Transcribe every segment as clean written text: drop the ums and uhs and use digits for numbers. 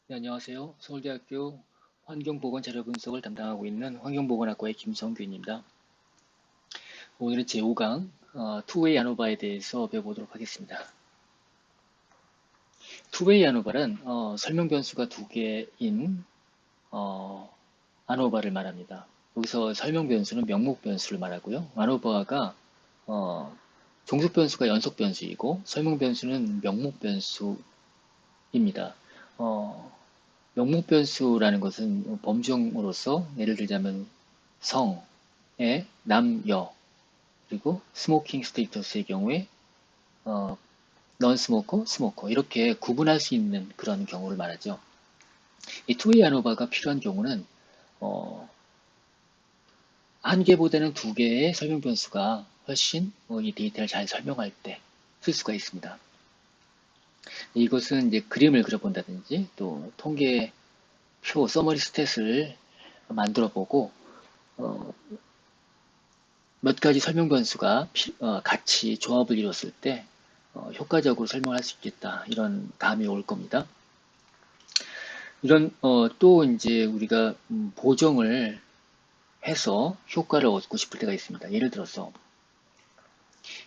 네, 안녕하세요. 서울대학교 환경보건자료분석을 담당하고 있는 환경보건학과의 김성균입니다. 오늘은 제5강 투웨이 아노바에 대해서 배워보도록 하겠습니다. 투웨이 아노바는 설명 변수가 두 개인 아노바를 말합니다. 여기서 설명 변수는 명목 변수를 말하고요. 아노바가 어, 종속 변수가 연속 변수이고 설명 변수는 명목 변수입니다. 어, 명목 변수라는 것은 범주형으로서 예를 들자면 성에 남, 여 그리고 스모킹 스테이터스의 경우에 넌 스모커, 스모커 이렇게 구분할 수 있는 그런 경우를 말하죠. 이 투웨이 아노바가 필요한 경우는 어, 한 개보다는 두 개의 설명 변수가 훨씬 이 데이터를 잘 설명할 때 쓸 수가 있습니다. 이것은 이제 그림을 그려본다든지 또 통계표 서머리 스탯을 만들어 보고 어, 몇 가지 설명 변수가 같이 조합을 이뤘을 때 효과적으로 설명할 수 있겠다. 이런 감이 올 겁니다. 이런 또 이제 우리가 보정을 해서 효과를 얻고 싶을 때가 있습니다. 예를 들어서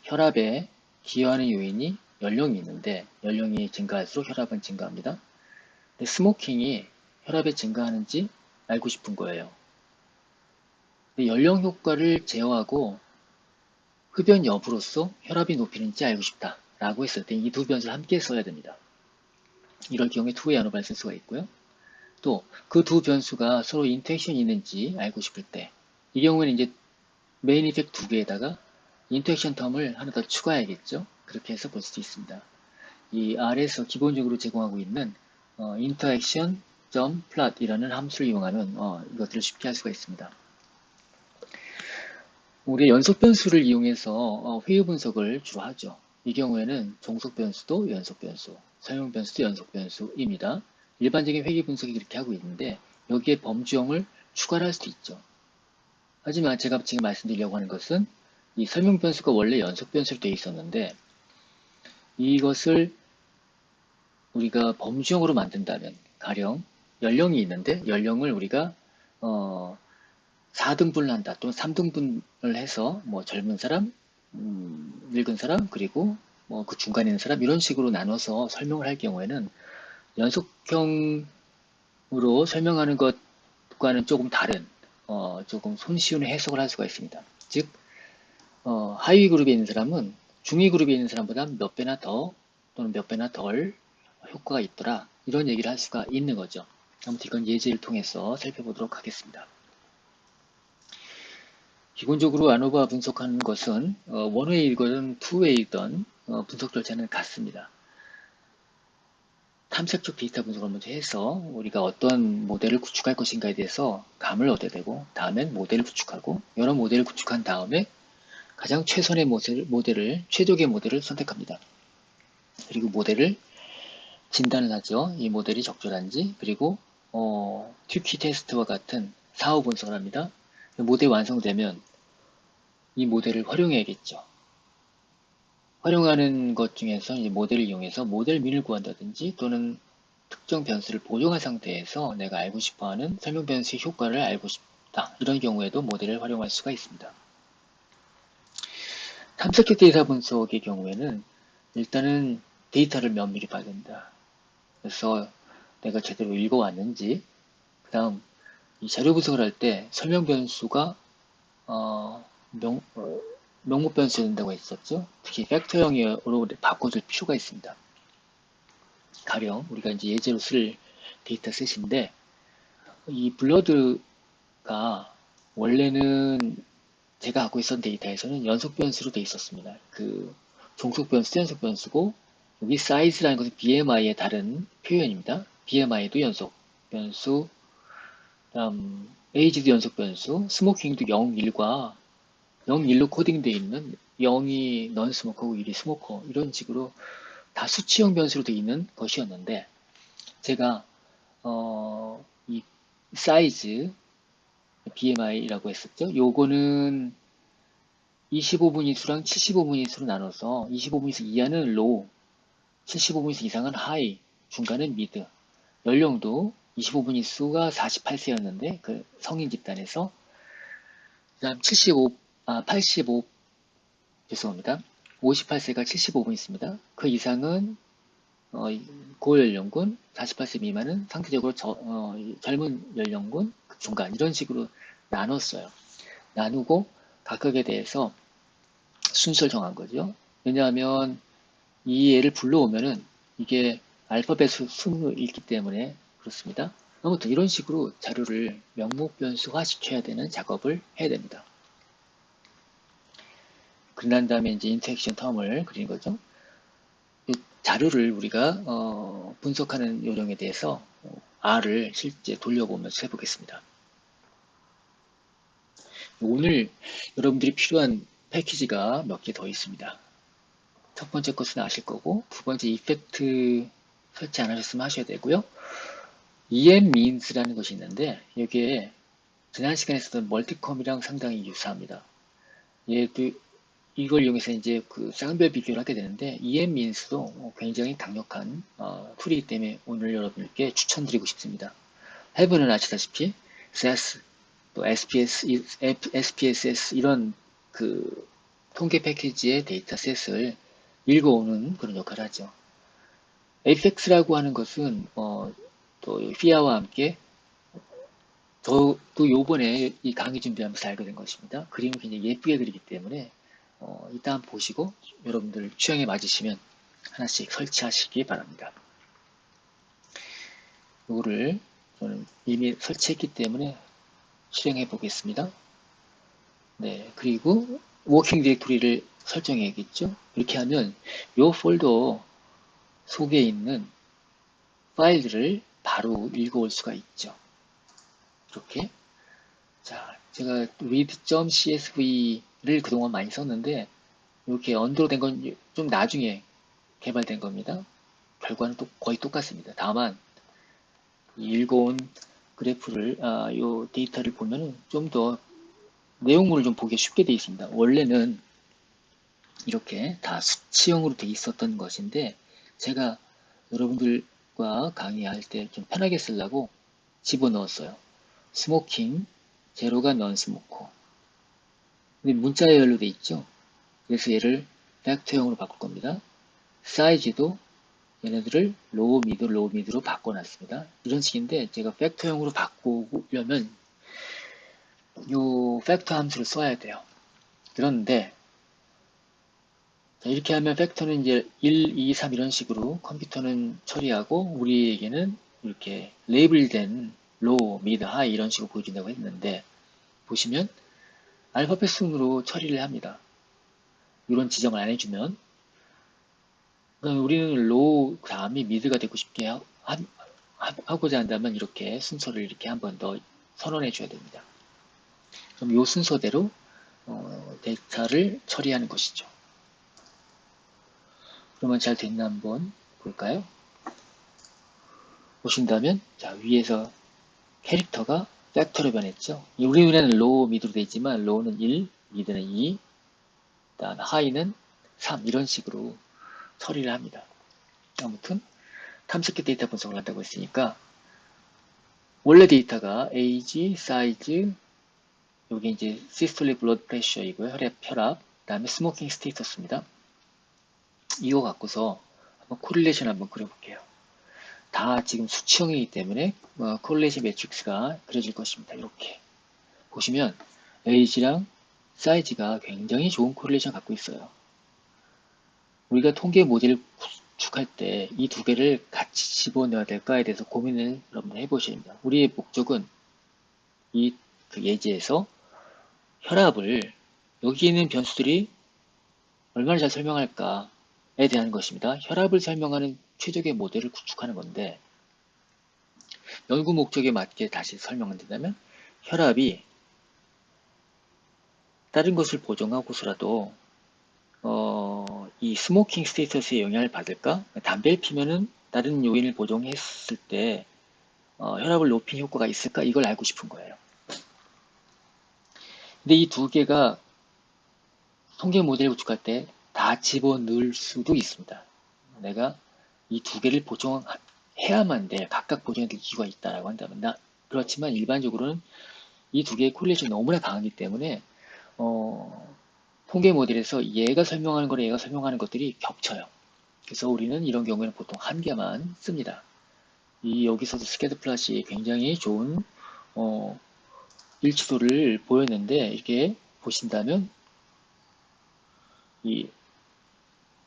혈압에 기여하는 요인이 연령이 있는데 연령이 증가할수록 혈압은 증가합니다. 근데 스모킹이 혈압이 증가하는지 알고 싶은 거예요. 연령 효과를 제어하고 흡연 여부로서 혈압이 높이는지 알고 싶다 라고 했을 때 이 두 변수를 함께 써야 됩니다. 이럴 경우에 투웨이 아노바를 쓸 수가 있고요. 또 그 두 변수가 서로 인터랙션이 있는지 알고 싶을 때 이 경우에는 이제 메인 이펙트 두 개에다가 인터랙션 텀을 하나 더 추가해야겠죠. 그렇게 해서 볼 수 있습니다. 이 R에서 기본적으로 제공하고 있는 interaction plot이라는 함수를 이용하면 이것들을 쉽게 할 수가 있습니다. 우리 연속 변수를 이용해서 회유 분석을 주로 하죠. 이 경우에는 종속 변수도 연속 변수, 설명 변수도 연속 변수입니다. 일반적인 회계 분석이 그렇게 하고 있는데 여기에 범주형을 추가할 수도 있죠. 하지만 제가 지금 말씀드리려고 하는 것은 이 설명 변수가 원래 연속 변수로 되어 있었는데 이것을 우리가 범주형으로 만든다면 가령 연령이 있는데 연령을 우리가 4등분을 한다 또는 3등분을 해서 뭐 젊은 사람, 늙은 사람 그리고 뭐 그 중간에 있는 사람 이런 식으로 나눠서 설명을 할 경우에는 연속형으로 설명하는 것과는 조금 다른 조금 손쉬운 해석을 할 수가 있습니다. 즉 하위 그룹에 있는 사람은 중위 그룹에 있는 사람보다 몇 배나 더 또는 몇 배나 덜 효과가 있더라 이런 얘기를 할 수가 있는 거죠. 아무튼 이건 예제를 통해서 살펴보도록 하겠습니다. 기본적으로 아노바 분석하는 것은 원웨이이건 투웨이이건 분석 절차는 같습니다. 탐색적 데이터 분석을 먼저 해서 우리가 어떤 모델을 구축할 것인가에 대해서 감을 얻어야 되고 다음엔 모델을 구축하고 여러 모델을 구축한 다음에 가장 최선의 모델을 최적의 모델을 선택합니다. 그리고 모델을 진단을 하죠. 이 모델이 적절한지 그리고 튜키 테스트와 같은 사후 분석을 합니다. 모델이 완성되면 이 모델을 활용해야겠죠. 활용하는 것 중에서 이 모델을 이용해서 모델민을 구한다든지 또는 특정 변수를 보정한 상태에서 내가 알고 싶어하는 설명 변수의 효과를 알고 싶다. 이런 경우에도 모델을 활용할 수가 있습니다. 탐색형 데이터 분석의 경우에는 일단은 데이터를 면밀히 봐야 된다. 그래서 내가 제대로 읽어왔는지, 그 다음 이 자료 분석을 할 때 설명 변수가 명목 변수가 된다고 했었죠. 특히 팩터형으로 바꿔줄 필요가 있습니다. 가령 우리가 이제 예제로 쓸 데이터셋인데 이 블러드가 원래는 제가 갖고 있었던 데이터에서는 연속 변수로 되어 있었습니다. 그 종속 변수, 연속 변수고 여기 사이즈라는 것은 BMI의 다른 표현입니다. BMI도 연속 변수, 다음 에이지도 연속 변수, 스모킹도 0, 1과 0, 1로 코딩되어 있는 0이 넌 스모커고 1이 스모커 이런 식으로 다 수치형 변수로 되어 있는 것이었는데 제가 이 사이즈 BMI라고 했었죠. 요거는 25분위수랑 75분위수로 나눠서 25분위수 이하는 로우, 75분위수 이상은 하이, 중간은 미드 연령도 25분 일수가 48세였는데 그 성인 집단에서 그다음 85 죄송합니다. 58세가 75분 있습니다. 그 이상은 고연령군, 48세 미만은 상대적으로 젊은 연령군, 중간 이런 식으로 나눴어요. 나누고 각각에 대해서 순서를 정한 거죠. 왜냐하면 이 애를 불러오면은 이게 알파벳 순으로 읽기 때문에 그렇습니다. 아무튼 이런 식으로 자료를 명목변수화 시켜야 되는 작업을 해야 됩니다. 그난 다음에 이제 인터랙션 텀을 그리는 거죠. 이 자료를 우리가 분석하는 요령에 대해서 R을 실제 돌려보면서 해보겠습니다. 오늘 여러분들이 필요한 패키지가 몇 개 더 있습니다. 첫 번째 것은 아실 거고, 두 번째 이펙트 설치 안 하셨으면 하셔야 되고요. EMmeans라는 것이 있는데, 여기에 지난 시간에 썼던 멀티컴이랑 상당히 유사합니다. 얘도 이걸 이용해서 이제 그 쌍별 비교를 하게 되는데, EMmeans도 굉장히 강력한 툴이기 때문에 오늘 여러분께 추천드리고 싶습니다. 해부는 아시다시피 SAS, 또 SPSS 이런 그 통계 패키지의 데이터셋을 읽어오는 그런 역할을 하죠. APEX라고 하는 것은 또 FIA와 함께 또 요번에 이 강의 준비하면서 알게 된 것입니다. 그림을 굉장히 예쁘게 그리기 때문에 이따 한번 보시고 여러분들 취향에 맞으시면 하나씩 설치하시기 바랍니다. 이거를 저는 이미 설치했기 때문에 실행해 보겠습니다. 네, 그리고 워킹 디렉토리를 설정해야겠죠. 이렇게 하면 이 폴더 속에 있는 파일들을 바로 읽어올 수가 있죠. 이렇게. 자, 제가 read.csv를 그동안 많이 썼는데 이렇게 언더로 된 건 좀 나중에 개발된 겁니다. 결과는 또 거의 똑같습니다. 다만 읽어온 그래프를 이 데이터를 보면은 좀 더 내용물을 좀 보기 쉽게 되어 있습니다. 원래는 이렇게 다 수치형으로 되어 있었던 것인데 제가 여러분들과 강의할 때 좀 편하게 쓰려고 집어넣었어요. 스모킹, 제로가 넌스모커. 근데 문자열로 되어 있죠. 그래서 얘를 팩터형으로 바꿀 겁니다. 사이즈도 얘네들을 로우 미드로 바꿔놨습니다. 이런 식인데 제가 팩터형으로 바꾸려면 이 팩터 함수를 써야 돼요. 그런데 이렇게 하면 팩터는 이제 1, 2, 3 이런 식으로 컴퓨터는 처리하고 우리에게는 이렇게 레이블된 로우, 미드, 하이 이런 식으로 보여준다고 했는데 보시면 알파벳 순으로 처리를 합니다. 이런 지정을 안 해주면 우리는 로우 다음이 미드가 되고 싶게 하고자 한다면 이렇게 순서를 이렇게 한 번 더 선언해 줘야 됩니다. 그럼 이 순서대로 데이터를 처리하는 것이죠. 그러면 잘 됐나 한번 볼까요? 보신다면 자 위에서 캐릭터가 팩터로 변했죠. 우리 눈에는 로우 미드로 되어 있지만 로우는 1, 미드는 2, 다음 하이는 3 이런 식으로 처리를 합니다. 아무튼 탐색기 데이터 분석을 한다고 했으니까 원래 데이터가 에이지, 사이즈, 여기 이제 시스톨릭 블러드 프레셔이고요. 혈압, 그다음에 스모킹 스테이터스입니다. 이거 갖고서 한번 코릴레이션 한번 그려볼게요. 다 지금 수치형이기 때문에 코릴레이션 매트릭스가 그려질 것입니다. 이렇게 보시면 에이지랑 사이즈가 굉장히 좋은 코릴레이션 갖고 있어요. 우리가 통계 모델을 구축할 때 이 두 개를 같이 집어넣어야 될까에 대해서 고민을 여러분 해보셔야 됩니다. 우리의 목적은 그 예제에서 혈압을 여기 있는 변수들이 얼마나 잘 설명할까에 대한 것입니다. 혈압을 설명하는 최적의 모델을 구축하는 건데 연구 목적에 맞게 다시 설명한다면 혈압이 다른 것을 보정하고서라도 이 스모킹 스테이터스에 영향을 받을까? 담배를 피면은 다른 요인을 보정했을 때 혈압을 높인 효과가 있을까? 이걸 알고 싶은 거예요. 근데 이 두 개가 통계 모델을 구축할 때 다 집어넣을 수도 있습니다. 내가 이 두 개를 해야만 될, 각각 보존해야 될 이유가 있다라고 한다면, 그렇지만 일반적으로는 이 두 개의 콜리레이션이 너무나 강하기 때문에, 통계 모델에서 얘가 설명하는 거랑 얘가 설명하는 것들이 겹쳐요. 그래서 우리는 이런 경우에는 보통 한 개만 씁니다. 여기서도 스캐드 플롯이 굉장히 좋은, 일치도를 보였는데, 이렇게 보신다면, 이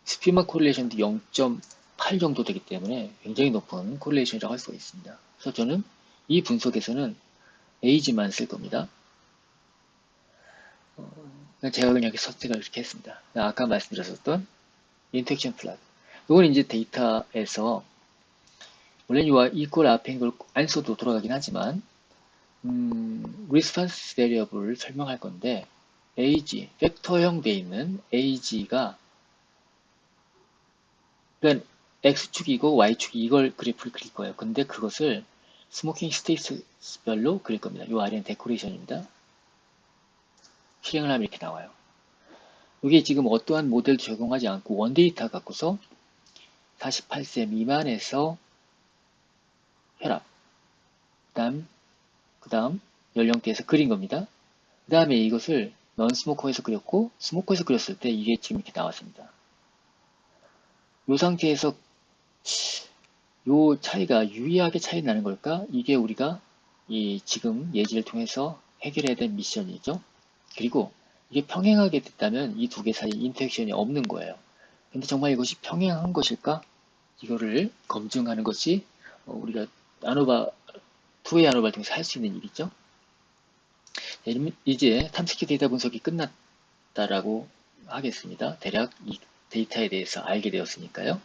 스피마 콜리레이션도 0.8 정도 되기 때문에 굉장히 높은 콜리레이션이라고 할 수가 있습니다. 그래서 저는 이 분석에서는 에이지만 쓸 겁니다. 제가 그냥 선택을 이렇게 했습니다. 아까 말씀드렸었던 인터랙션 플랫. 이건 이제 데이터에서 원래 이꼴 앞에 있는 걸 안 써도 돌아가긴 하지만 리스폰스 베리어블을 설명할 건데 age, 팩터형 돼 있는 age가 그러니까 x축이고 y축이 이걸 그래프를 그릴 거예요. 근데 그것을 스모킹 스테이트별로 그릴 겁니다. 이 아래는 데코레이션입니다. 실행을 하면 이렇게 나와요. 이게 지금 어떠한 모델도 적용하지 않고 원데이터 갖고서 48세 미만에서 혈압, 그 다음 연령대에서 그린 겁니다. 그 다음에 이것을 넌 스모커에서 그렸고 스모커에서 그렸을 때 이게 지금 이렇게 나왔습니다. 이 상태에서 이 차이가 유의하게 차이 나는 걸까? 이게 우리가 지금 예지를 통해서 해결해야 될 미션이죠. 그리고 이게 평행하게 됐다면 이 두 개 사이 인터랙션이 없는 거예요. 근데 정말 이것이 평행한 것일까? 이거를 검증하는 것이 우리가 아노바, 투웨이 아노바를 통해서 할 수 있는 일이죠. 이제 탐스키 데이터 분석이 끝났다라고 하겠습니다. 대략 이 데이터에 대해서 알게 되었으니까요.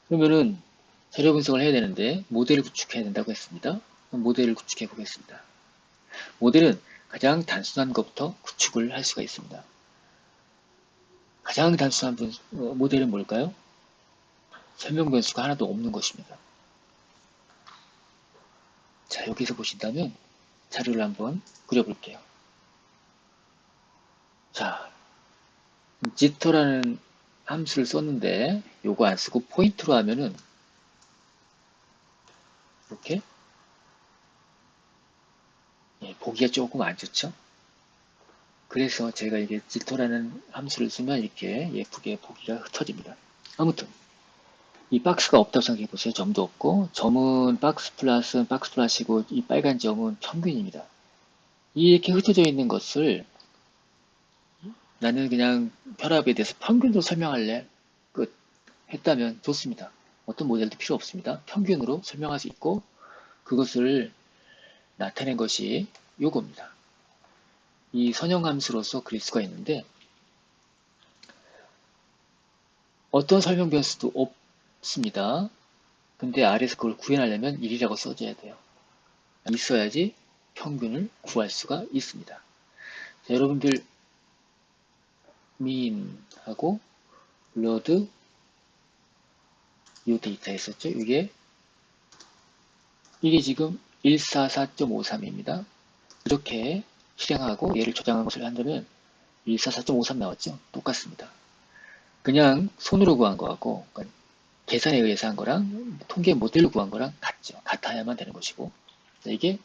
그러면은 재료 분석을 해야 되는데 모델을 구축해야 된다고 했습니다. 모델을 구축해 보겠습니다. 모델은 가장 단순한 것부터 구축을 할 수가 있습니다. 가장 단순한 모델은 뭘까요? 설명 변수가 하나도 없는 것입니다. 자, 여기서 보신다면 자료를 한번 그려볼게요. 자, 지터라는 함수를 썼는데 요거 안 쓰고 포인트로 하면은 이렇게 보기가 조금 안 좋죠? 그래서 제가 이게 지터라는 함수를 쓰면 이렇게 예쁘게 보기가 흩어집니다. 아무튼 이 박스가 없다고 생각해 보세요. 점도 없고 점은 박스 플러스는 박스 플러스이고 이 빨간 점은 평균입니다. 이렇게 흩어져 있는 것을 나는 그냥 혈압에 대해서 평균으로 설명할래. 끝. 했다면 좋습니다. 어떤 모델도 필요 없습니다. 평균으로 설명할 수 있고 그것을 나타낸 것이 요겁니다. 이 선형함수로서 그릴 수가 있는데 어떤 설명 변수도 없습니다. 근데 아래에서 그걸 구현하려면 1이라고 써줘야 돼요. 있어야지 평균을 구할 수가 있습니다. 자, 여러분들 mean하고 load 이 데이터 있었죠? 이게 지금 144.53입니다. 이렇게 실행하고 얘를 저장한 것을 한다면 144.53 나왔죠? 똑같습니다. 그냥 손으로 구한 거하고 그러니까 계산에 의해서 한 거랑 통계 모델로 구한 거랑 같죠. 같아야만 되는 것이고 자, 이게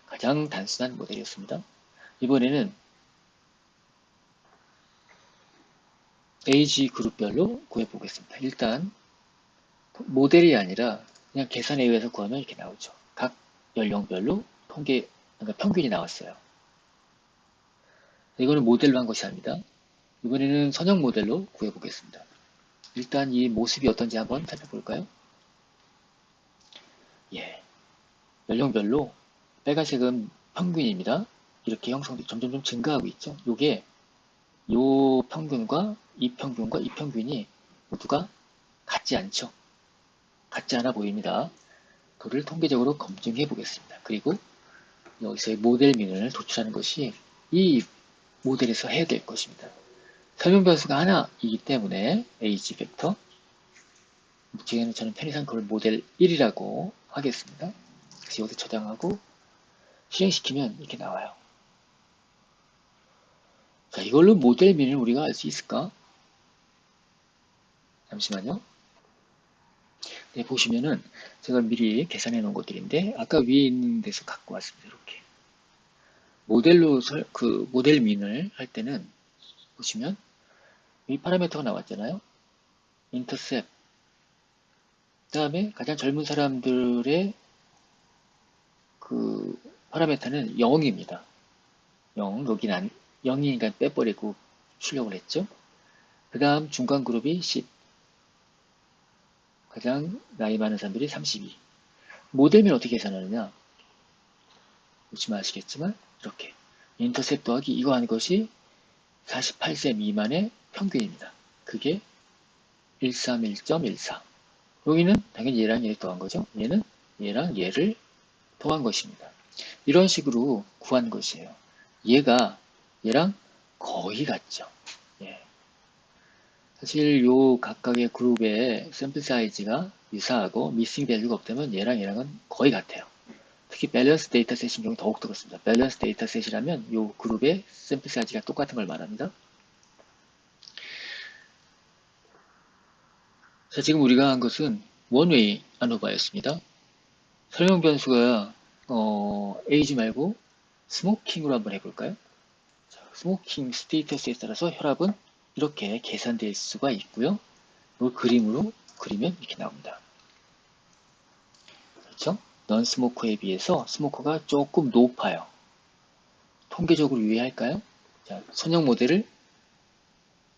가장 단순한 모델이었습니다. 이번에는 age 그룹별로 구해보겠습니다. 일단 모델이 아니라 그냥 계산에 의해서 구하면 이렇게 나오죠. 각 연령별로 그러니까 평균이 나왔어요. 이거는 모델로 한 것이 아닙니다. 이번에는 선형 모델로 구해보겠습니다. 일단 이 모습이 어떤지 한번 살펴볼까요? 예, 연령별로 빨간색은 평균입니다. 이렇게 형성돼 점점 증가하고 있죠. 요게 요 평균과 이 평균과 이 평균이 모두가 같지 않죠. 같지 않아 보입니다. 그를 통계적으로 검증해 보겠습니다. 그리고 여기서의 모델민을 도출하는 것이 이 모델에서 해야 될 것입니다. 설명 변수가 하나이기 때문에 age 벡터 저는 편의상 그걸 모델 1이라고 하겠습니다. 그래서 여기서 저장하고 실행시키면 이렇게 나와요. 자, 이걸로 모델민을 우리가 알 수 있을까? 잠시만요. 네, 보시면은 제가 미리 계산해 놓은 것들인데 아까 위에 있는 데서 갖고 왔습니다. 이렇게 모델로 그 모델민을 할 때는 보시면 이 파라미터가 나왔잖아요. 인터셉. 그다음에 가장 젊은 사람들의 그 파라미터는 0입니다. 0, 여기는 0이니까 빼버리고 출력을 했죠. 그 다음 중간 그룹이 10, 가장 나이 많은 사람들이 32. 모델면 어떻게 계산하느냐? 보시면 아시겠지만 이렇게 인터셉 더하기 이거 하는 것이 48세 미만의 평균입니다. 그게 131.14. 여기는 당연히 얘랑 얘를 더한 거죠. 얘는 얘랑 얘를 더한 것입니다. 이런 식으로 구한 것이에요. 얘가 얘랑 거의 같죠. 예. 사실 요 각각의 그룹의 샘플 사이즈가 유사하고 미싱 밸류가 없다면 얘랑은 거의 같아요. 특히 밸런스 데이터셋인 경우 더욱 그렇습니다. 밸런스 데이터셋이라면 요 그룹의 샘플 사이즈가 똑같은 걸 말합니다. 자, 지금 우리가 한 것은 원웨이 아노바였습니다. 설명 변수가 에이지 말고 스모킹으로 한번 해볼까요? 자, 스모킹 스테이터스에 따라서 혈압은 이렇게 계산될 수가 있고요. 이 그림으로 그리면 이렇게 나옵니다. 그렇죠? 넌 스모커에 비해서 스모커가 조금 높아요. 통계적으로 유의할까요? 자, 선형 모델을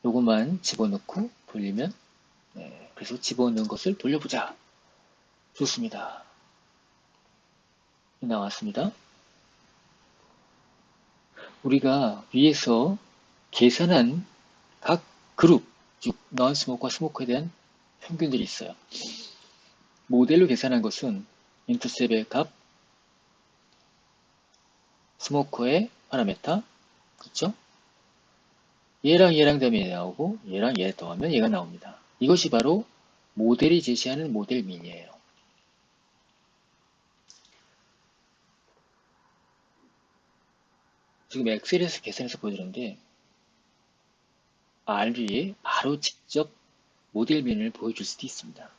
요것만 집어넣고 돌리면 그래서 집어넣은 것을 돌려보자. 좋습니다. 나왔습니다. 우리가 위에서 계산한 각 그룹, 즉 넌 스모커와 스모커에 대한 평균들이 있어요. 모델로 계산한 것은 인터셉의 값, 스모커의 파라메타, 그렇죠? 얘랑 대면 나오고 얘랑 얘 더하면 얘가 나옵니다. 이것이 바로 모델이 제시하는 모델 민이에요. 지금 엑셀에서 계산해서 보여드렸는데 R이 바로 직접 모델 민을 보여줄 수도 있습니다.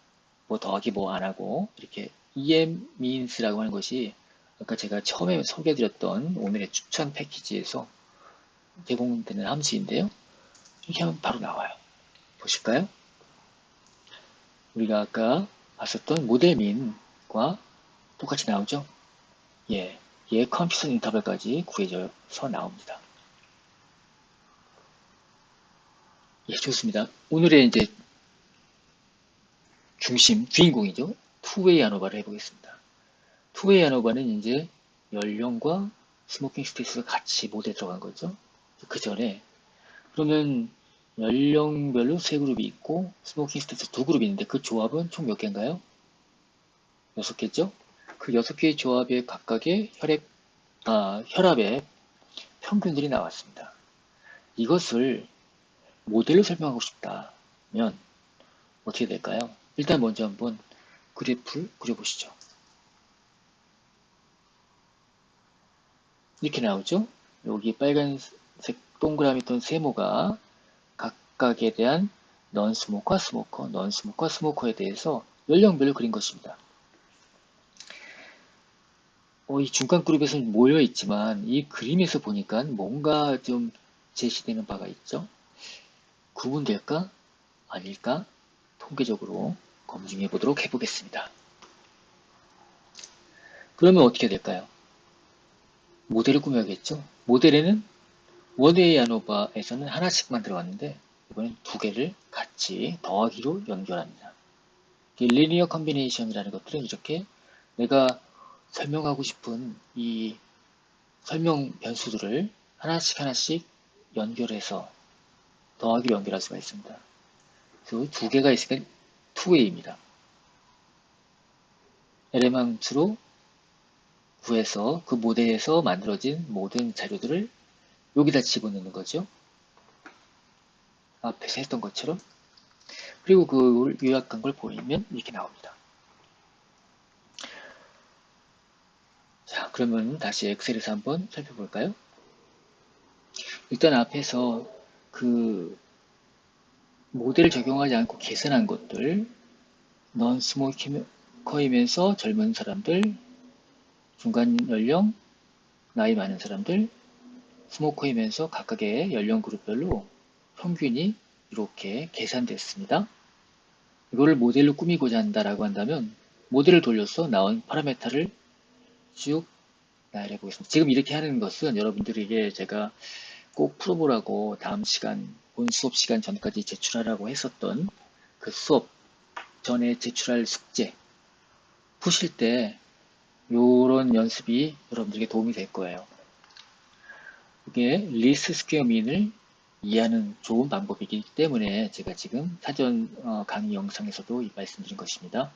뭐 더하기 뭐 안 하고 이렇게 EM means라고 하는 것이 아까 제가 처음에 소개해드렸던 오늘의 추천 패키지에서 제공되는 함수인데요. 이렇게 하면 바로 나와요. 보실까요? 우리가 아까 봤었던 모델 민과 똑같이 나오죠? 예, 얘 컴퓨터 인터벌까지 구해져서 나옵니다. 예, 좋습니다. 오늘의 이제 중심, 주인공이죠. 투웨이 아노바를 해보겠습니다. 투웨이 아노바는 이제 연령과 스모킹 스테이스가 같이 모델에 들어간 거죠. 그 전에 그러면 연령별로 세 그룹이 있고 스모킹 스테이스 두 그룹이 있는데 그 조합은 총 몇 개인가요? 6개죠? 그 6개의 조합의 각각의 혈압의 평균들이 나왔습니다. 이것을 모델로 설명하고 싶다면 어떻게 될까요? 일단 먼저 한번 그래프를 그려보시죠. 이렇게 나오죠? 여기 빨간색 동그라미 또는 세모가 각각에 대한 넌스모커, 스모커, 넌스모커, 스모커에 대해서 연령별로 그린 것입니다. 이 중간 그룹에서는 모여 있지만 이 그림에서 보니까 뭔가 좀 제시되는 바가 있죠? 구분될까? 아닐까? 통계적으로 검증해 보도록 해보겠습니다. 그러면 어떻게 될까요? 모델을 꾸며야겠죠? 모델에는 원웨이 아노바에서는 하나씩만 들어갔는데 이번엔 두 개를 같이 더하기로 연결합니다. 리니어 컨비네이션이라는 것들은 이렇게 내가 설명하고 싶은 이 설명 변수들을 하나씩 연결해서 더하기로 연결할 수가 있습니다. 그래서 두 개가 있으니까 투웨이입니다. LM함수로 구해서 그 모델에서 만들어진 모든 자료들을 여기다 집어넣는 거죠. 앞에서 했던 것처럼. 그리고 그걸 요약한 걸 보이면 이렇게 나옵니다. 자, 그러면 다시 엑셀에서 한번 살펴볼까요? 일단 앞에서 그 모델을 적용하지 않고 계산한 것들 non smoker이면서 젊은 사람들, 중간 연령, 나이 많은 사람들, 스모커이면서 각각의 연령 그룹별로 평균이 이렇게 계산됐습니다. 이거를 모델로 꾸미고자 한다라고 한다면 모델을 돌려서 나온 파라메타를 쭉 나열해 보겠습니다. 지금 이렇게 하는 것은 여러분들에게 제가 꼭 풀어보라고 다음 시간, 본 수업 시간 전까지 제출하라고 했었던 그 수업 전에 제출할 숙제 푸실 때 이런 연습이 여러분들에게 도움이 될 거예요. 이게 리스트 스퀘어 민을 이해하는 좋은 방법이기 때문에 제가 지금 사전 강의 영상에서도 말씀드린 것입니다.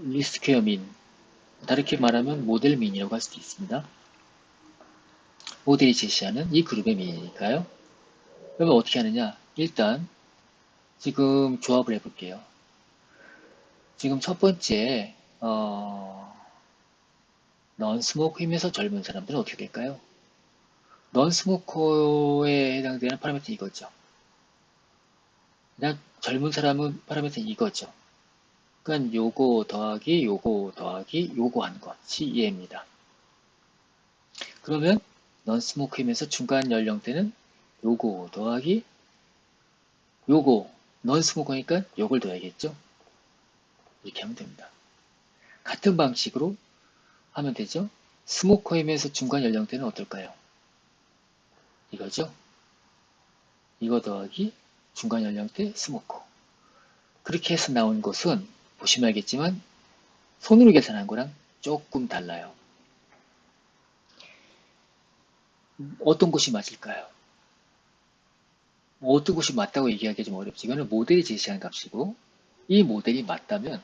리스트 스퀘어 민, 다르게 말하면 모델 민이라고 할 수도 있습니다. 모델이 제시하는 이 그룹의 민이니까요. 그러면 어떻게 하느냐? 일단 지금 조합을 해볼게요. 지금 첫 번째 넌스모커이면서 젊은 사람들은 어떻게 될까요? 넌스모커에 해당되는 파라미터 이거죠. 그냥 젊은 사람은 파라미터 이거죠. 그러니까 요거 더하기 요거 더하기 요거 한 것이 얘입니다. 그러면 넌스모커이면서 중간 연령대는 요거 더하기 요거 넌스모커니까 요걸 더해야겠죠. 이렇게 하면 됩니다. 같은 방식으로 하면 되죠. 스모커이면서 중간 연령대는 어떨까요? 이거죠. 이거 더하기 중간 연령대 스모커. 그렇게 해서 나온 것은 보시면 알겠지만 손으로 계산한 거랑 조금 달라요. 어떤 것이 맞을까요? 어떤 것이 맞다고 얘기하기 좀 어렵지. 이거는 모델이 제시한 값이고 이 모델이 맞다면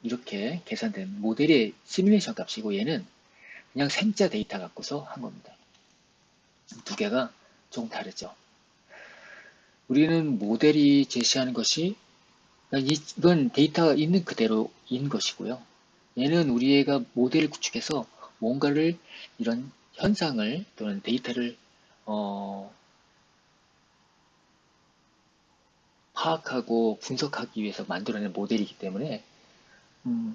이렇게 계산된 모델의 시뮬레이션 값이고 얘는 그냥 생자 데이터 갖고서 한 겁니다. 두 개가 조금 다르죠. 우리는 모델이 제시하는 것이 이건 데이터가 있는 그대로인 것이고요. 얘는 우리가 모델을 구축해서 뭔가를 이런 현상을 또는 데이터를 파악하고 분석하기 위해서 만들어낸 모델이기 때문에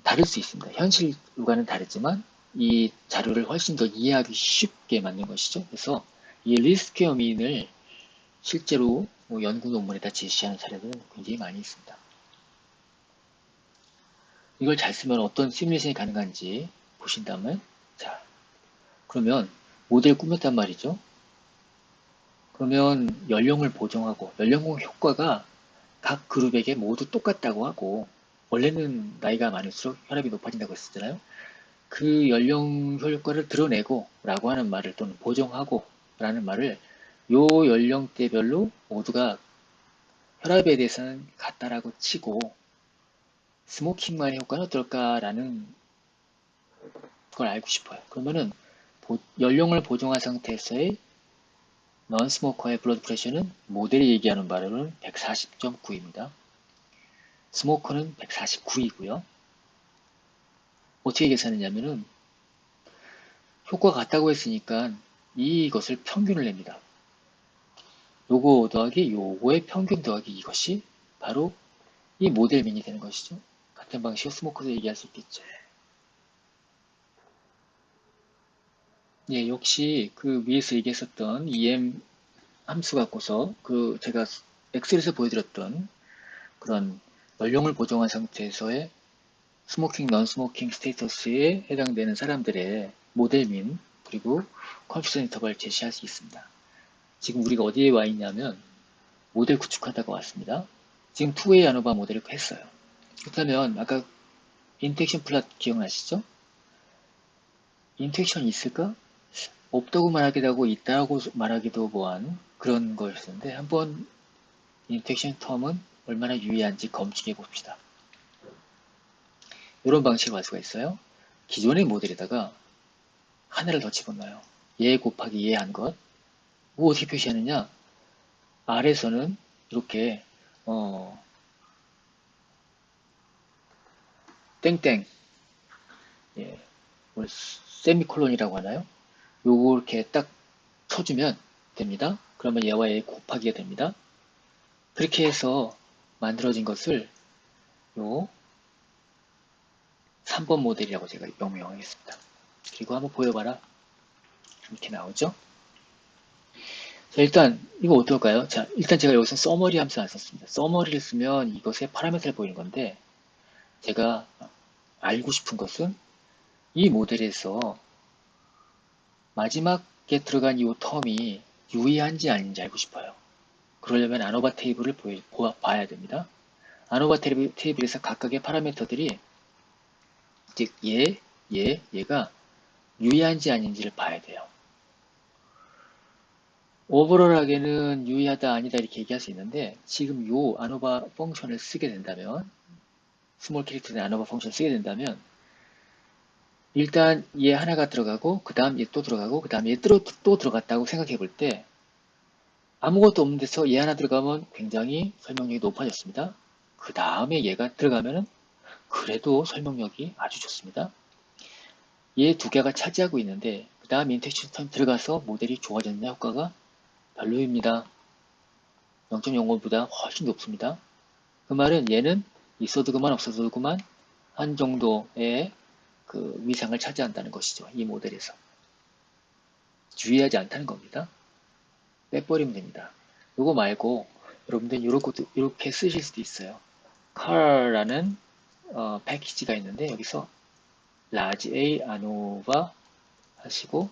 다를 수 있습니다. 현실과는 다르지만 이 자료를 훨씬 더 이해하기 쉽게 만든 것이죠. 그래서 이 리스퀘어 민을 실제로 연구 논문에다 제시하는 사례들은 굉장히 많이 있습니다. 이걸 잘 쓰면 어떤 시뮬레이션이 가능한지 보신다면 자 그러면 모델 꾸몄단 말이죠. 그러면 연령을 보정하고 연령 효과가 각 그룹에게 모두 똑같다고 하고 원래는 나이가 많을수록 혈압이 높아진다고 했었잖아요. 그 연령 효과를 드러내고 라고 하는 말을 또는 보정하고 라는 말을 요 연령대별로 모두가 혈압에 대해서는 같다라고 치고 스모킹만의 효과는 어떨까라는 걸 알고 싶어요. 그러면은 연령을 보정한 상태에서의 non-스모커의 블러드 프레셔는 모델이 얘기하는 바로는 140.9입니다. 스모커는 149이고요. 어떻게 계산했냐면은 효과가 같다고 했으니까 이것을 평균을 냅니다. 요거 더하기 요거의 평균 더하기 이것이 바로 이 모델 민이 되는 것이죠. 같은 방식으로 스모커도 얘기할 수 있겠죠. 예, 역시 그 위에서 얘기했었던 EM 함수 갖고서 그 제가 엑셀에서 보여드렸던 그런 연령을 보정한 상태에서의 스모킹, 넌스모킹 스테이터스에 해당되는 사람들의 모델민 그리고 컨퓨전 인터벌 제시할 수 있습니다. 지금 우리가 어디에 와 있냐면 모델 구축하다가 왔습니다. 지금 2way 아노바 모델을 했어요. 그렇다면 아까 인텍션 플랫 기억나시죠? 인텍션이 있을까? 없다고 말하기도 하고 있다고 말하기도 뭐한 그런 거였는데 한번 인텍션 텀은 얼마나 유의한지 검증해 봅시다. 이런 방식으로 할 수가 있어요. 기존의 모델에다가 하나를 더 집어넣어요. 얘 곱하기 얘 한 것. 뭐 어떻게 표시하느냐? R에서는 이렇게 땡땡 예, 세미콜론이라고 하나요? 요거 이렇게 딱 쳐주면 됩니다. 그러면 얘와 얘 곱하기가 됩니다. 그렇게 해서 만들어진 것을 요 3번 모델이라고 제가 명명하겠습니다. 그리고 한번 보여봐라. 이렇게 나오죠? 자, 일단 이거 어떨까요? 자, 일단 제가 여기서 서머리 함수 안 썼습니다. 서머리를 쓰면 이것의 파라미터를 보이는 건데 제가 알고 싶은 것은 이 모델에서 마지막에 들어간 이 텀이 유의한지 아닌지 알고 싶어요. 그러려면 아노바 테이블을 봐야 됩니다. 아노바 테이블에서 각각의 파라미터들이 즉 얘가 유의한지 아닌지를 봐야 돼요. 오버롤하게는 유의하다 아니다 이렇게 얘기할 수 있는데 지금 요 아노바 펑션을 쓰게 된다면 스몰 캐릭터의 아노바 펑션을 쓰게 된다면 일단 얘 하나가 들어가고 그 다음 얘 또 들어가고 그 다음 얘 또 들어갔다고 생각해 볼 때 아무것도 없는 데서 얘 하나 들어가면 굉장히 설명력이 높아졌습니다. 그 다음에 얘가 들어가면은 그래도 설명력이 아주 좋습니다. 얘 두 개가 차지하고 있는데 그 다음 인텍션 타임 들어가서 모델이 좋아졌냐 효과가 별로입니다. 0.05보다 훨씬 높습니다. 그 말은 얘는 있어도 그만 없어도 그만 한 정도의 그 위상을 차지한다는 것이죠. 이 모델에서. 주의하지 않다는 겁니다. 빼버리면 됩니다. 이거 말고 여러분들 이렇게 쓰실 수도 있어요. car라는 패키지가 있는데 여기서 large A ANOVA 하시고